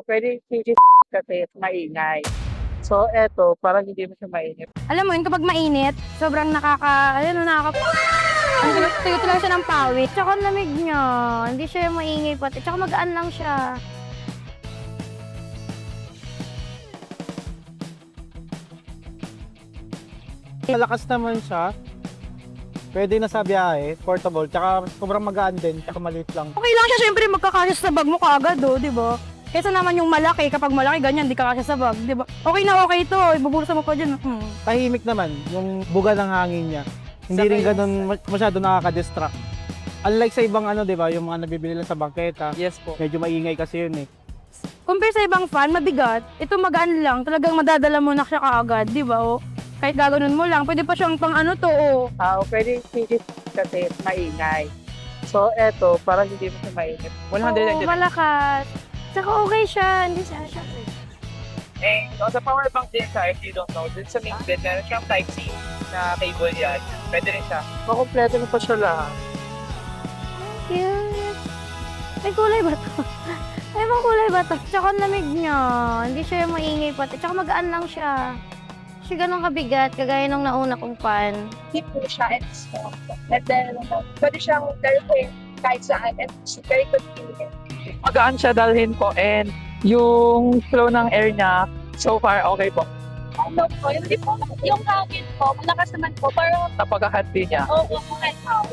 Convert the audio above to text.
Pwede CG kasi maingay. So, eto, parang hindi mo siya mainit. Alam mo yun, kapag mainit, sobrang ang tuyo lang siya ng pawis. Tsaka ang lamig niya. Hindi siya maingay pati. Tsaka magaan lang siya. Malakas naman siya. Pwede na sa biyahe, portable, tsaka sobrang magaan din, tsaka maliit lang. Okay lang siya, syempre magkakasya sa bag mo kaagad, di ba? Kesa naman yung malaki, kapag malaki ganyan, di kakasya sa bag, di ba? Okay na okay to, ibubulsa mo pa dyan. Tahimik naman, yung buga ng hangin niya. Hindi rin ganun masyado nakaka-distract. Unlike sa ibang di ba, yung mga nabibili lang sa bangketa. Yes po. Medyo maingay kasi yun eh. Compare sa ibang fan, mabigat. Ito magaan lang, talagang madadala mo na siya kaagad, di ba? O, kahit gaganon mo lang, pwede pa siyang pang Pwede CG kasi maingay. So, eto, parang hindi mo siya mainit. 100 Oo, malakas. Tsaka okay siya, hindi siya. Sa power bank din siya, if you don't know, dun sa main bed, meron siyang Type-C na cable yan. Pwede rin siya. Makompleto na pa siya lahat. Cute. May kulay ba to? May mga kulay ba to? Tsaka ang lamig niya. Hindi siya maingay pati. Tsaka magaan lang siya. Siya ganun kabigat, kagaya nung nauna kong pan. Deep po siya and small. And then, pwede siyang dalhin kahit saan and it's very convenient. Magaan siya dalhin po and yung flow ng air niya, so far okay po. Ano po, hindi po, yung hangin po, malakas naman po, pero Napagahati niya. oo, mga tao.